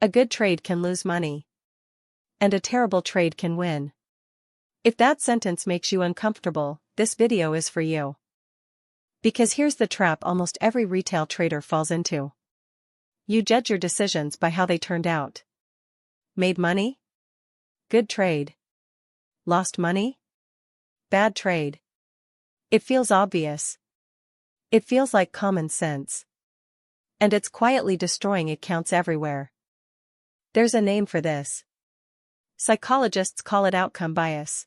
A good trade can lose money. And a terrible trade can win. If that sentence makes you uncomfortable, this video is for you. Because here's the trap almost every retail trader falls into. You judge your decisions by how they turned out. Made money? Good trade. Lost money? Bad trade. It feels obvious. It feels like common sense. And it's quietly destroying accounts everywhere. There's a name for this. Psychologists call it outcome bias.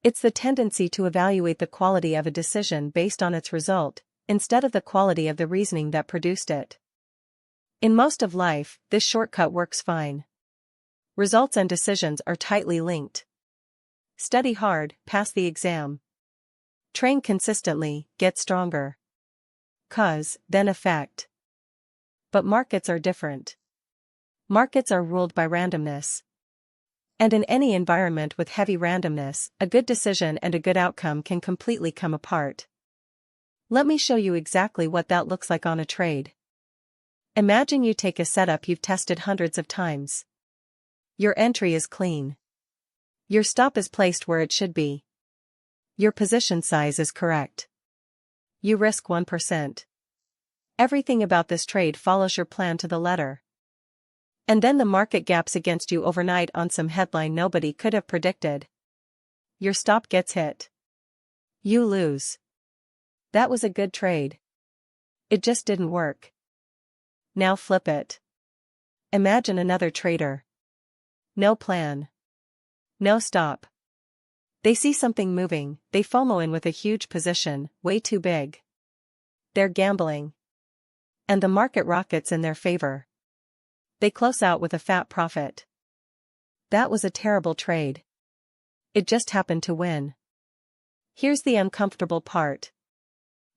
It's the tendency to evaluate the quality of a decision based on its result, instead of the quality of the reasoning that produced it. In most of life, this shortcut works fine. Results and decisions are tightly linked. Study hard, pass the exam. Train consistently, get stronger. Cause, then effect. But markets are different. Markets are ruled by randomness. And in any environment with heavy randomness, a good decision and a good outcome can completely come apart. Let me show you exactly what that looks like on a trade. Imagine you take a setup you've tested hundreds of times. Your entry is clean. Your stop is placed where it should be. Your position size is correct. You risk 1%. Everything about this trade follows your plan to the letter. And then the market gaps against you overnight on some headline nobody could have predicted. Your stop gets hit. You lose. That was a good trade. It just didn't work. Now flip it. Imagine another trader. No plan. No stop. They see something moving, they FOMO in with a huge position, way too big. They're gambling. And the market rockets in their favor. They close out with a fat profit. That was a terrible trade. It just happened to win. Here's the uncomfortable part.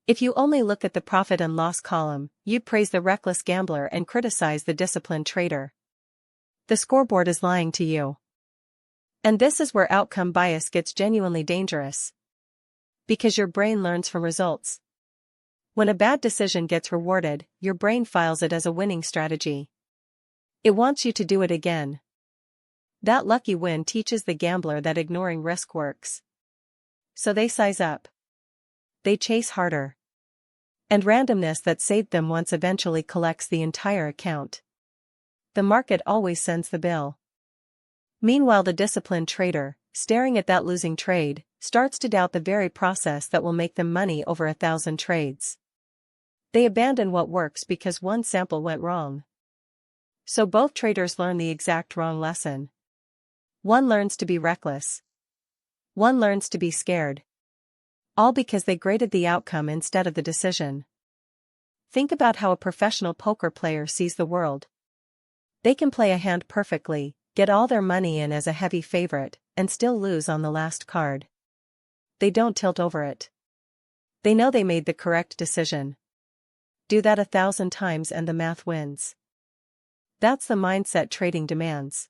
If you only look at the profit and loss column, you'd praise the reckless gambler and criticize the disciplined trader. The scoreboard is lying to you. And this is where outcome bias gets genuinely dangerous. Because your brain learns from results. When a bad decision gets rewarded, your brain files it as a winning strategy. It wants you to do it again. That lucky win teaches the gambler that ignoring risk works. So they size up. They chase harder. And randomness that saved them once eventually collects the entire account. The market always sends the bill. Meanwhile, the disciplined trader, staring at that losing trade, starts to doubt the very process that will make them money over 1,000 trades. They abandon what works because one sample went wrong. So both traders learn the exact wrong lesson. One learns to be reckless. One learns to be scared. All because they graded the outcome instead of the decision. Think about how a professional poker player sees the world. They can play a hand perfectly, get all their money in as a heavy favorite, and still lose on the last card. They don't tilt over it. They know they made the correct decision. Do that 1,000 times and the math wins. That's the mindset trading demands.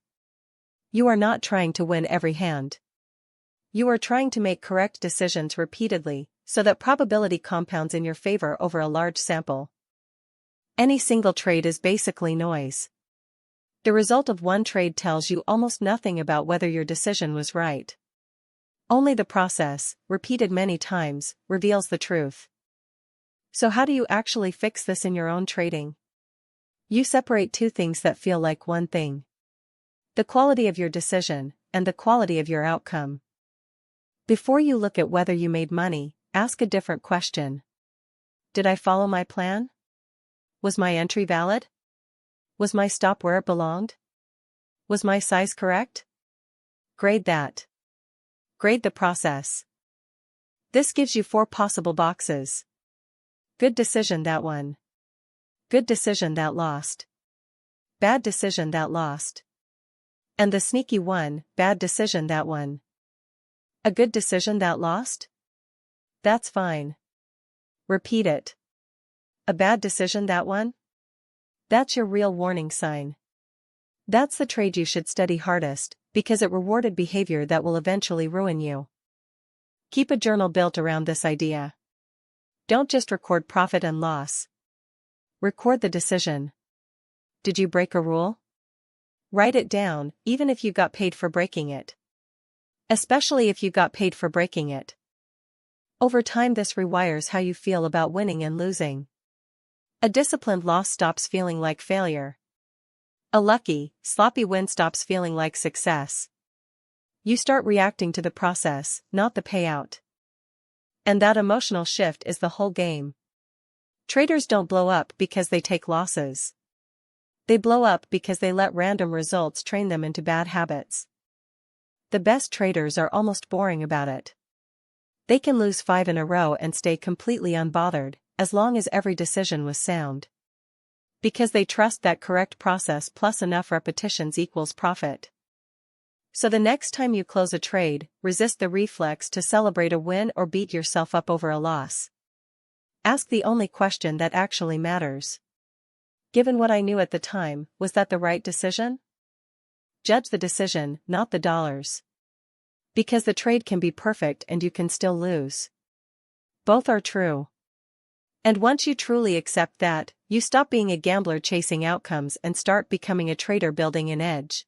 You are not trying to win every hand. You are trying to make correct decisions repeatedly, so that probability compounds in your favor over a large sample. Any single trade is basically noise. The result of one trade tells you almost nothing about whether your decision was right. Only the process, repeated many times, reveals the truth. So how do you actually fix this in your own trading? You separate two things that feel like one thing. The quality of your decision, and the quality of your outcome. Before you look at whether you made money, ask a different question. Did I follow my plan? Was my entry valid? Was my stop where it belonged? Was my size correct? Grade that. Grade the process. This gives you 4 possible boxes. Good decision, that one. Good decision, that lost. Bad decision, that lost. And the sneaky one, bad decision, that one. A good decision, that lost? That's fine. Repeat it. A bad decision, that one? That's your real warning sign. That's the trade you should study hardest, because it rewarded behavior that will eventually ruin you. Keep a journal built around this idea. Don't just record profit and loss. Record the decision. Did you break a rule? Write it down, even if you got paid for breaking it. Especially if you got paid for breaking it. Over time, this rewires how you feel about winning and losing. A disciplined loss stops feeling like failure. A lucky, sloppy win stops feeling like success. You start reacting to the process, not the payout. And that emotional shift is the whole game. Traders don't blow up because they take losses. They blow up because they let random results train them into bad habits. The best traders are almost boring about it. They can lose 5 in a row and stay completely unbothered, as long as every decision was sound. Because they trust that correct process plus enough repetitions equals profit. So the next time you close a trade, resist the reflex to celebrate a win or beat yourself up over a loss. Ask the only question that actually matters. Given what I knew at the time, was that the right decision? Judge the decision, not the dollars. Because the trade can be perfect and you can still lose. Both are true. And once you truly accept that, you stop being a gambler chasing outcomes and start becoming a trader building an edge.